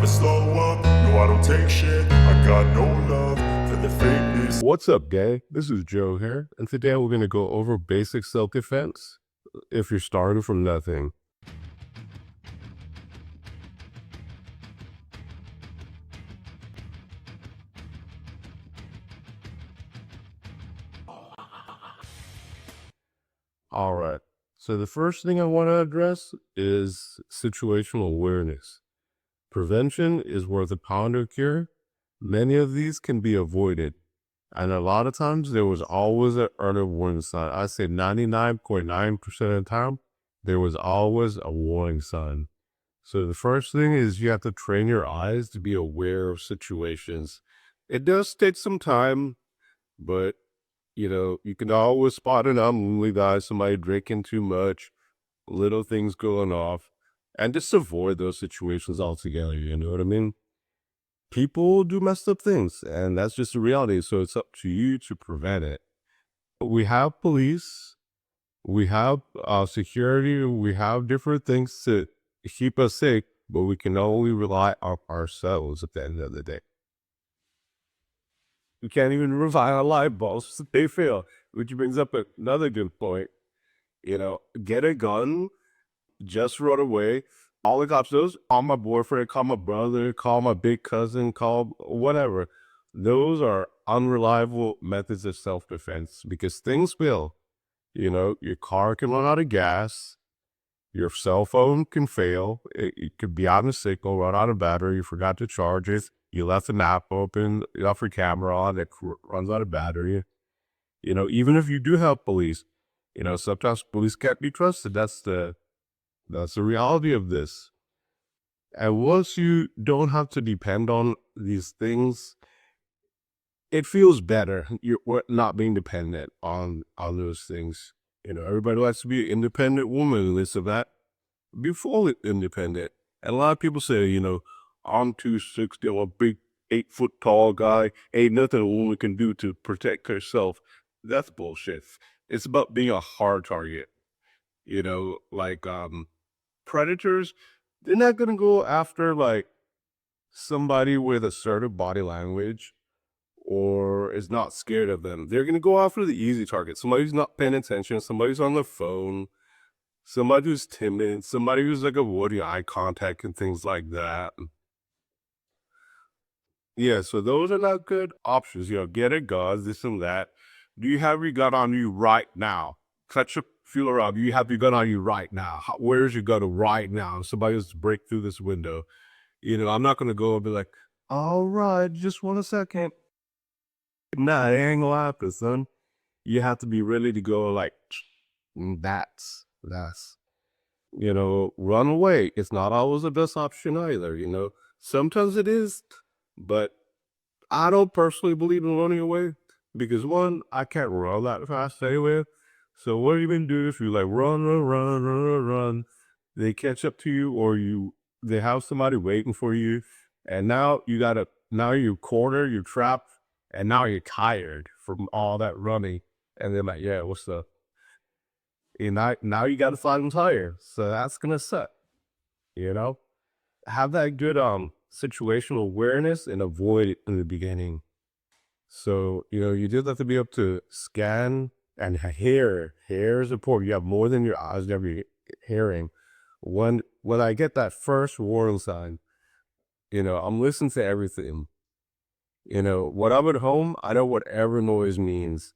slow up. No, I don't take shit. I got no love for the fakeness. What's up, gang? This is Joe here, and today we're going to go over basic self-defense if you're starting from nothing. All right, so the first thing I want to address is situational awareness. Prevention is worth a pound of cure. Many of these can be avoided, and a lot of times there was always an early warning sign. I say 99.9% of the time, there was always a warning sign. So the first thing is you have to train your eyes to be aware of situations. It does take some time, but you can always spot an unruly guy, somebody drinking too much, little things going off, and just avoid those situations altogether. You know what I mean? People do messed up things, and that's just the reality. So it's up to you to prevent it. We have police, we have security, we have different things to keep us safe, but we can only rely on ourselves at the end of the day. We can't even rely on light bulbs. They fail, which brings up another good point. Get a gun, just run away. All the cops knows, call my boyfriend, call my brother, call my big cousin, call whatever. Those are unreliable methods of self-defense because things fail. Your car can run out of gas. Your cell phone can fail. It could be on a signal, run out of battery. You forgot to charge it. You left the app open. You left your camera on. It runs out of battery. Even if you do have police, sometimes police can't be trusted. That's the reality of this. And once you don't have to depend on these things, it feels better. You're not being dependent on those things. Everybody likes to be an independent woman, this or that. Be fully independent. And a lot of people say, I'm 260, I'm a big 8-foot tall guy. Ain't nothing a woman can do to protect herself. That's bullshit. It's about being a hard target. Like predators, they're not gonna go after like somebody with assertive body language or is not scared of them. They're gonna go after the easy target. Somebody who's not paying attention, somebody's on the phone, somebody who's timid, somebody who's like avoiding eye contact and things like that. Yeah, so those are not good options. Get a gun, this and that. Do you have your gun on you right now? Touch a feel around. Do you have your gun on you right now? Where's your gun right now? Somebody wants to break through this window. I'm not going to go and be like, all right, just 1 second. Nah, it ain't gonna happen, son. You have to be ready to go like, that's, run away. It's not always the best option either. Sometimes it is, but I don't personally believe in running away because one, I can't run that fast anyway. So what are you gonna do if you like run? They catch up to you or they have somebody waiting for you. And now now you're cornered, you're trapped, and now you're tired from all that running. And they're like, yeah, what's up? And now you got to find them tired. So that's gonna suck, Have that good situational awareness and avoid it in the beginning. So, you just have to be able to scan and hear. Hair is important. You have more than your eyes, you have your hearing. When I get that first warning sign, I'm listening to everything. When I'm at home, I know whatever noise means.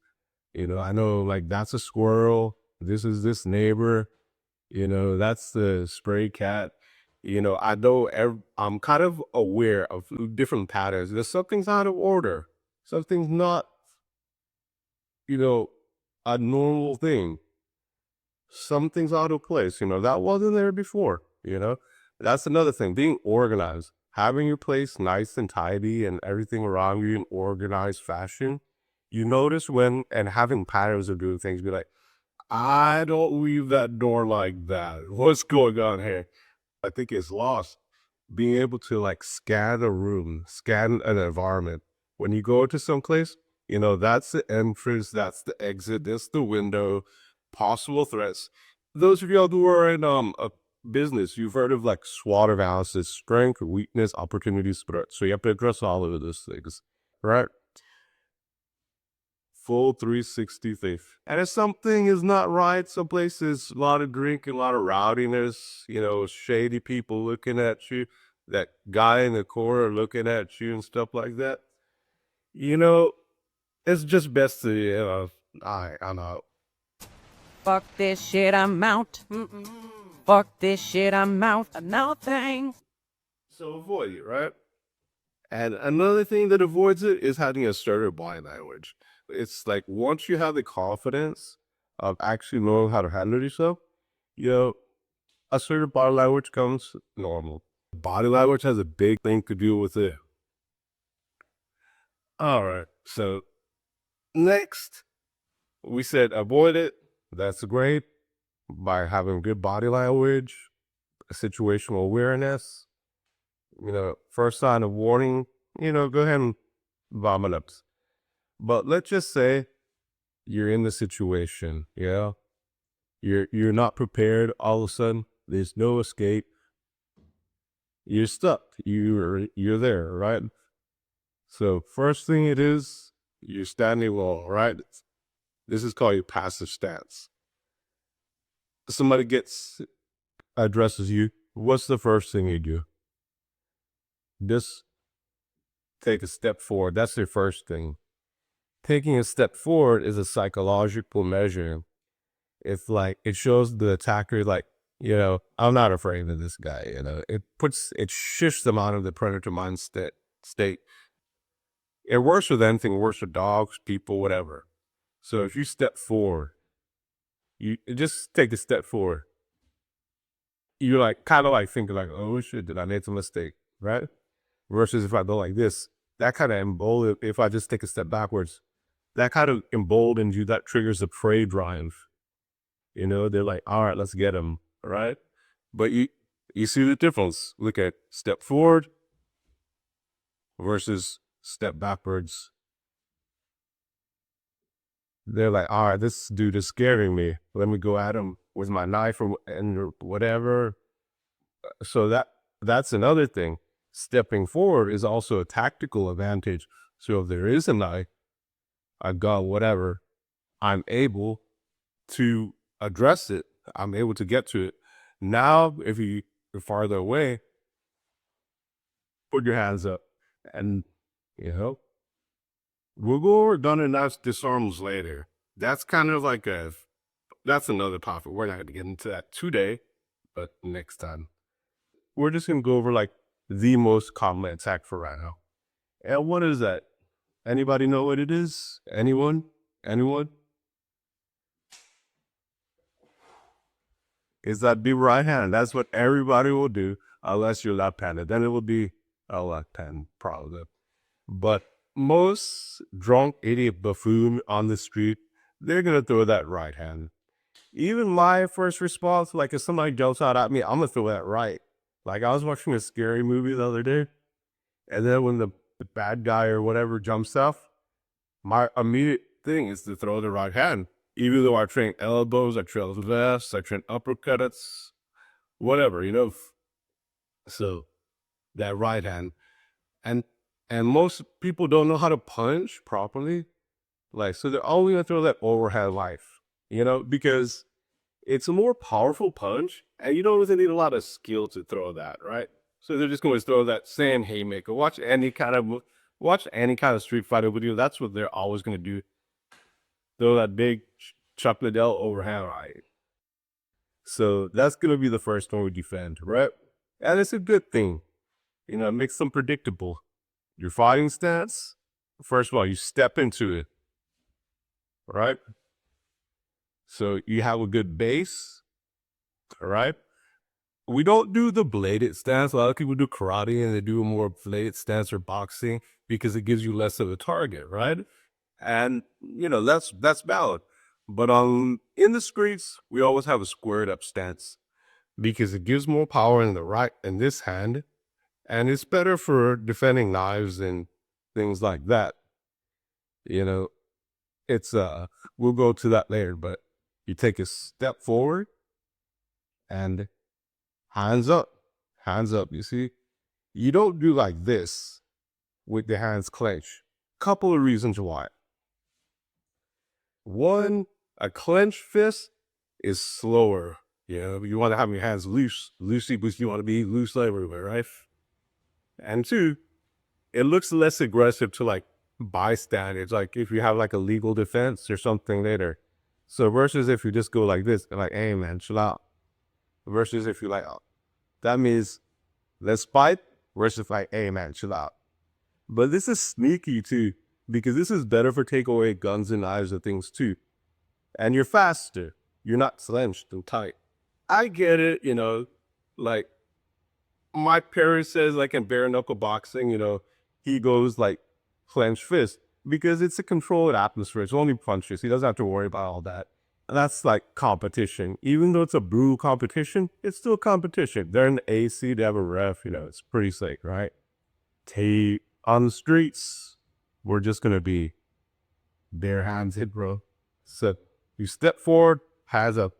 I know like that's a squirrel. This is this neighbor. That's the stray cat. I know I'm kind of aware of different patterns. There's something's out of order. Something's not, a normal thing. Something's out of place. That wasn't there before. That's another thing. Being organized, having your place nice and tidy and everything around you in organized fashion. You notice when and having patterns of doing things. Be like, I don't leave that door like that. What's going on here? I think it's lost. Being able to like scan a room, scan an environment. When you go to some place, that's the entrance, that's the exit, that's the window, possible threats. Those of y'all who are in business, you've heard of like SWOT analysis: strength, weakness, opportunities, threats. So you have to address all of those things, right? Full 360 thing. And if something is not right, some places, a lot of drinking, a lot of rowdiness, shady people looking at you, that guy in the corner looking at you and stuff like that, you know, it's just best to, I know. Fuck this shit, I'm out. Fuck this shit, I'm out. No thing. So avoid it, right? And another thing that avoids it is having assertive body language. It's like once you have the confidence of actually knowing how to handle yourself, you know, assertive body language comes normal. Body language has a big thing to do with it. All right. So next, we said avoid it. That's great by having good body language, situational awareness. First sign of warning, go ahead and vomit up. But let's just say you're in the situation, you're not prepared. All of a sudden, there's no escape. You're stuck. You're there, right? So first thing it is, you're standing wall, right? This is called your passive stance. Somebody addresses you. What's the first thing you do? Just take a step forward. That's your first thing. Taking a step forward is a psychological measure. It's like, it shows the attacker, like, I'm not afraid of this guy, it shifts them out of the predator mindset state. It works with anything, works with dogs, people, whatever. So if you step forward, you just take a step forward. You're like, kind of like thinking like, oh shit, did I make a mistake, right? Versus if I go like this, that kind of embolden, if I just take a step backwards, that kind of emboldens you, that triggers the prey drive. They're like, all right, let's get him, right? But you see the difference. Look at step forward versus step backwards. They're like, all right, this dude is scaring me. Let me go at him with my knife and whatever. So that's another thing. Stepping forward is also a tactical advantage. So if there is a knife, a gun, whatever, I'm able to address it. I'm able to get to it. Now, if you're farther away, put your hands up, and we'll go over gun and knife disarms later. That's kind of like that's another topic. We're not going to get into that today, but next time. We're just going to go over like the most common attack for right now. And what is that? Anybody know what it is? Anyone? Is that be right hand. That's what everybody will do unless you're left-handed. Then it will be a left hand probably. But most drunk idiot buffoon on the street, they're going to throw that right hand. Even my first response, like if somebody jumps out at me, I'm going to throw that right. Like I was watching a scary movie the other day, and then when the bad guy or whatever jumps off, my immediate thing is to throw the right hand. Even though I train elbows, I train vests, I train uppercuts, whatever, So that right hand. And most people don't know how to punch properly. Like, so they're only gonna throw that overhand life, because it's a more powerful punch and you don't really need a lot of skill to throw that, right? So they're just going to throw that same haymaker. Watch any kind of street fighter video. That's what they're always going to do. Throw that big Chuck Liddell overhand right. So that's going to be the first one we defend, right? And it's a good thing. It makes them predictable. Your fighting stance, first of all, you step into it, right? So you have a good base, all right? We don't do the bladed stance. A lot of people do karate and they do a more bladed stance or boxing because it gives you less of a target, right? And that's valid. But in the streets, we always have a squared up stance because it gives more power in this hand, and it's better for defending knives and things like that. It's we'll go to that later, but you take a step forward and Hands up. Hands up. You see? You don't do like this with the hands clenched. Couple of reasons why. One, a clenched fist is slower. You want to have your hands loosey, but you want to be loose everywhere, right? And two, it looks less aggressive to like bystanders, like if you have like a legal defense or something later. So versus if you just go like this, like, hey man, chill out. Versus if you like, oh, that means let's fight. Versus like, hey man, chill out. But this is sneaky too, because this is better for take away guns and knives and things too. And you're faster. You're not clenched and tight. I get it, like my parent says, like in bare knuckle boxing, he goes like clenched fist because it's a controlled atmosphere. It's only punches. He doesn't have to worry about all that. And that's like competition. Even though it's a brutal competition, it's still competition. They're in the AC, they have a ref, it's pretty sick, right? On the streets, we're just gonna be bare hands hit, bro. So you step forward, hands up.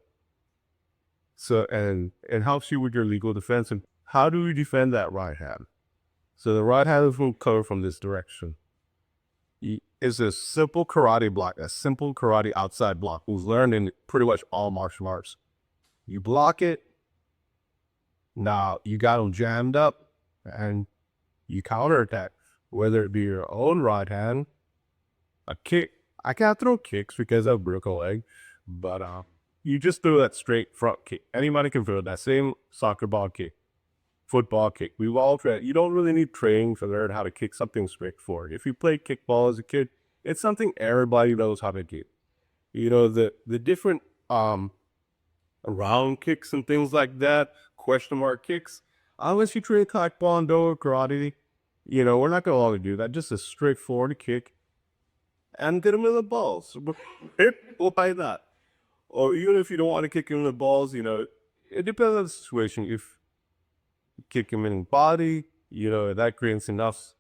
So and it helps you with your legal defense. And how do we defend that right hand? So the right hand will cover from this direction. It's a simple karate block, a simple karate outside block. We've learned in pretty much all martial arts. You block it. Now you got them jammed up, and you counterattack, whether it be your own right hand, a kick. I can't throw kicks because I broke a leg, but you just throw that straight front kick. Anybody can throw that same soccer ball kick, football kick. We've all tried. You don't really need training to learn how to kick something straightforward. If you played kickball as a kid, it's something everybody knows how to do. The different round kicks and things like that, question mark kicks. Unless you train taekwondo or karate, we're not going to always do that. Just a straightforward kick and get him in the balls. Like that. Or even if you don't want to kick him in the balls, it depends on the situation. If you kick him in the body, that creates enough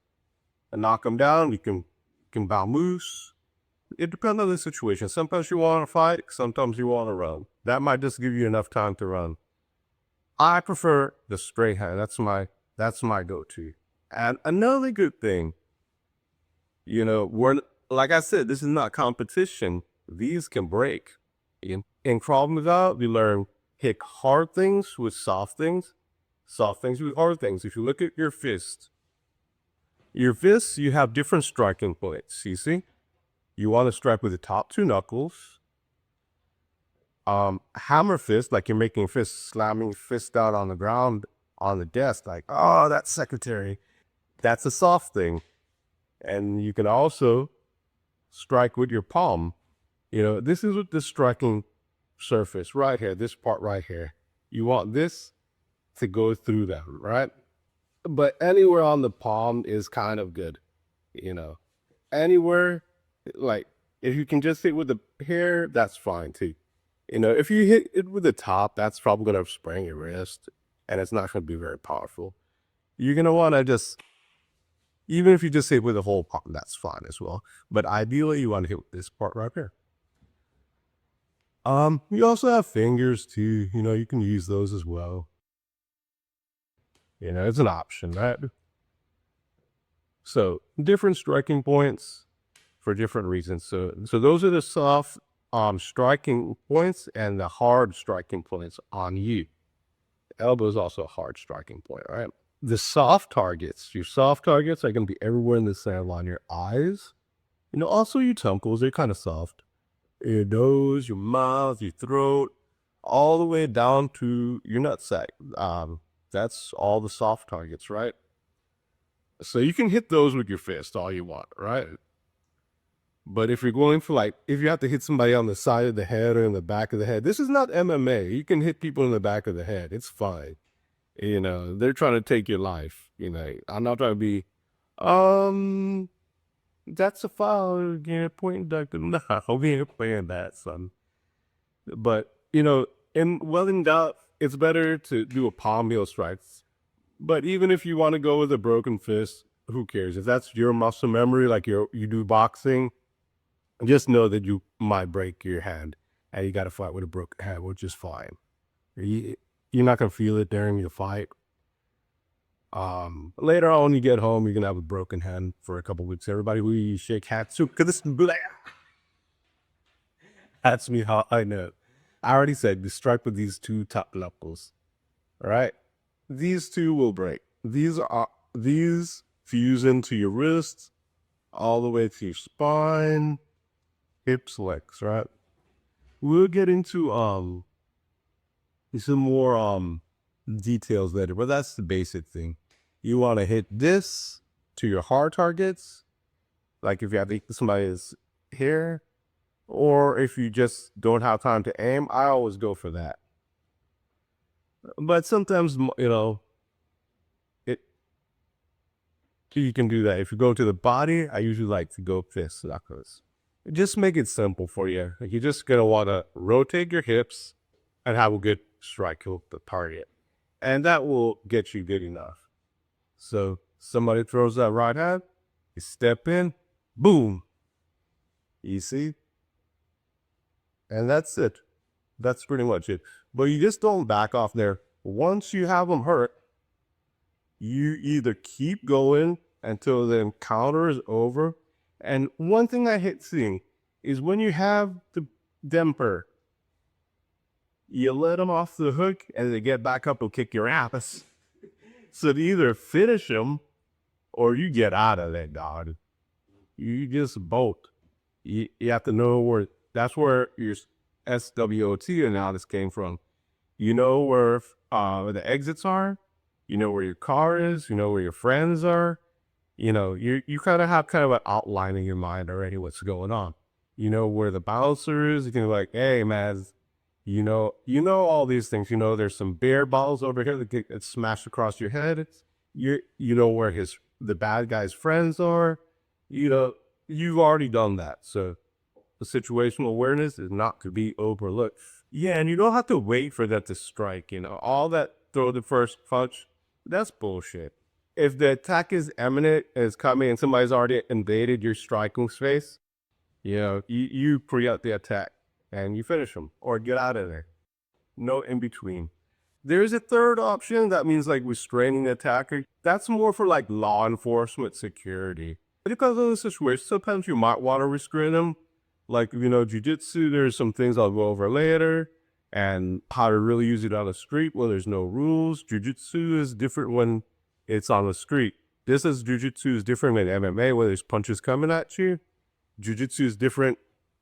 to knock him down. You can vamoose. It depends on the situation. Sometimes you want to fight, sometimes you want to run. That might just give you enough time to run. I prefer the straight hand. That's my go-to. And another good thing, we're, like I said, this is not competition. These can break. In Krav Maga, we learn hit hard things with soft things with hard things. If you look at your fists, you have different striking points. You see? You want to strike with the top two knuckles. Hammer fist, like you're making fist, slamming fist down on the ground on the desk, like, oh, that's secretary. That's a soft thing. And you can also strike with your palm. This is with the striking surface right here, this part right here. You want this to go through that, right? But anywhere on the palm is kind of good, Anywhere, like, if you can just hit with the hair, that's fine too. If you hit it with the top, that's probably going to sprain your wrist, and it's not going to be very powerful. You're going to want to even if you just hit with the whole palm, that's fine as well. But ideally, you want to hit with this part right here. You also have fingers too. You can use those as well. It's an option, right? So different striking points for different reasons. So those are the soft striking points and the hard striking points on you. Elbow is also a hard striking point, right? The soft targets, your soft targets are going to be everywhere in the center line. Your eyes, also your temples, they're kind of soft. Your nose, your mouth, your throat, all the way down to your nutsack. That's all the soft targets, right? So you can hit those with your fist all you want, right? But if you're going for if you have to hit somebody on the side of the head or in the back of the head, this is not MMA. You can hit people in the back of the head. It's fine. They're trying to take your life. I'm not trying to be, that's a foul. Point deducted. No, we ain't playing that, son. But, in doubt, it's better to do a palm heel strikes. But even if you want to go with a broken fist, who cares? If that's your muscle memory, like you do boxing, just know that you might break your hand and you got to fight with a broken hand, which is fine. you're not gonna feel it during your fight. Later on, when you get home, you're gonna have a broken hand for a couple weeks. Everybody who shake hands to, cause it's blah. That's me how I know. I already said you strike with these two top knuckles. All right, these two will break. These fuse into your wrists, all the way to your spine, hips, legs. Right. We'll get into some more details later, but that's the basic thing. You want to hit this to your hard targets, like if you have to hit somebody's here, or if you just don't have time to aim, I always go for that. But sometimes, it you can do that. If you go to the body, I usually like to go fist knuckles. Just make it simple for you. Like, you're just gonna want to rotate your hips and have a good strike with the target, and that will get you good enough. So somebody throws that right hand, you step in, boom. You see? And that's it. That's pretty much it. But you just don't back off there. Once you have them hurt, you either keep going until the encounter is over. And one thing I hate seeing is when you have the demper, you let them off the hook and they get back up and kick your ass. So to either finish them or you get out of that, dog. You just bolt. You have to know where, that's where your SWOT analysis came from. You know where the exits are. You know where your car is. You know where your friends are. You kind of have kind of an outline in your mind already what's going on. You know where the bouncer is. You can be like, hey, man, you know all these things. You know there's some beer bottles over here that get smashed across your head. You know where the bad guy's friends are. You've already done that. So the situational awareness is not to be overlooked. Yeah, and you don't have to wait for that to strike. All that throw the first punch, that's bullshit. If the attack is imminent, is coming, and somebody's already invaded your striking space, you pre-up the attack and you finish them or get out of there. No in between. There's a third option that means like restraining the attacker. That's more for like law enforcement security. Because of the situation, sometimes you might want to restrain them. Like, jujitsu, there's some things I'll go over later, and how to really use it on the street when there's no rules. Jujitsu is different when it's on the street. Jujitsu is different than MMA when there's punches coming at you. Jujitsu is different.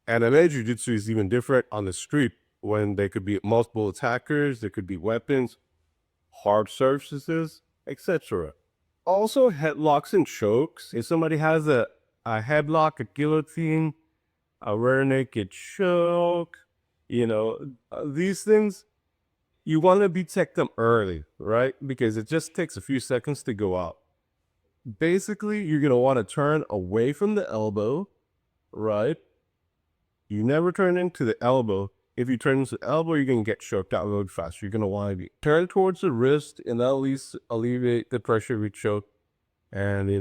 MMA jujitsu is even different on the street when there could be multiple attackers, there could be weapons, hard surfaces, etc. Also, headlocks and chokes. If somebody has a headlock, a guillotine, a rear naked choke, these things, you want to detect them early, right? Because it just takes a few seconds to go out. Basically, you're going to want to turn away from the elbow, right? You never turn into the elbow. If you turn into the elbow, you're going to get choked out a little faster. You're going to want to turn towards the wrist, and that'll at least alleviate the pressure of your choke. And you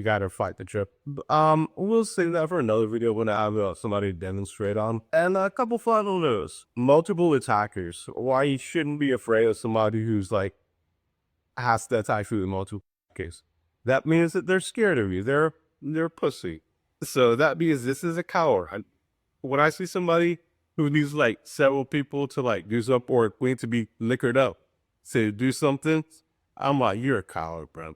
gotta fight the choke. We'll save that for another video when I have somebody to demonstrate on. And a couple final notes: multiple attackers. Why you shouldn't be afraid of somebody who's like has to attack you with multiple attackers. That means that they're scared of you. They're pussy. So that means this is a coward. When I see somebody who needs like several people to like do something or need to be liquored up to do something, I'm like, you're a coward, bro.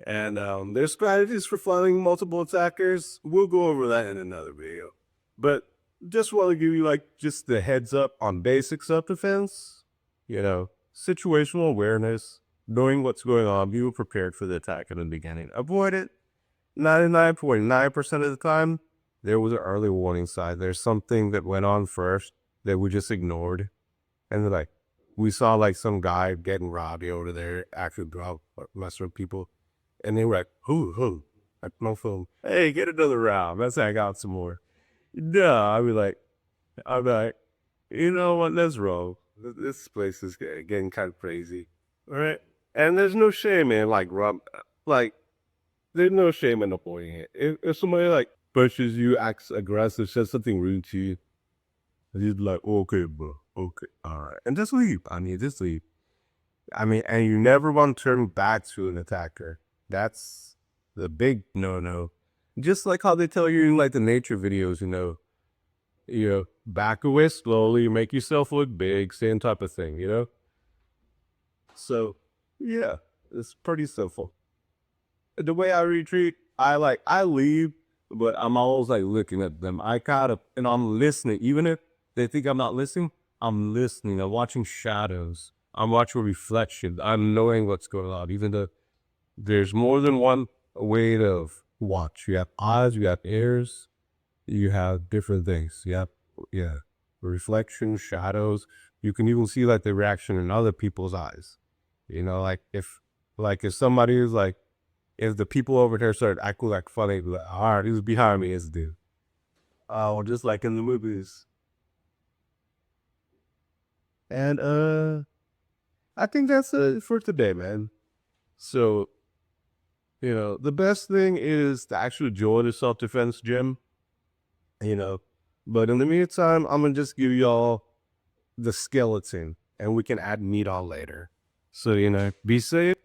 And there's strategies for finding multiple attackers. We'll go over that in another video. But just want to give you like just the heads up on basic self-defense. Situational awareness, knowing what's going on, be prepared for the attack in the beginning. Avoid it. 99.9% of the time, there was an early warning sign. There's something that went on first that we just ignored. And then we saw like some guy getting robbed over there, actually messing with people. And they were like, who? Like, no film. Hey, get another round. Let's hang out some more. No, I'd be like, you know what? Let's roll. This place is getting kind of crazy. All right. And there's no shame in there's no shame in avoiding it. If somebody like pushes you, acts aggressive, says something rude to you, you'd be like, okay, bro. Okay. All right. And just leave. Just leave. I mean, and you never want to turn back to an attacker. That's the big no-no. Just like how they tell you in like the nature videos, back away slowly, make yourself look big, same type of thing. So, yeah, it's pretty simple. The way I retreat, I leave, but I'm always like looking at them. And I'm listening. Even if they think I'm not listening, I'm listening. I'm watching shadows. I'm watching reflections. I'm knowing what's going on. Even though there's more than one way to watch. You have eyes, you have ears, you have different things. Yeah, reflections, shadows. You can even see like the reaction in other people's eyes. Like if somebody is like, if the people over there start acting like funny, like, all right, who's behind me is dude. Or just like in the movies. And I think that's it for today, man. So, the best thing is to actually join the self-defense gym, you know. But in the meantime, I'm gonna just give y'all the skeleton and we can add meat on later. So, be safe.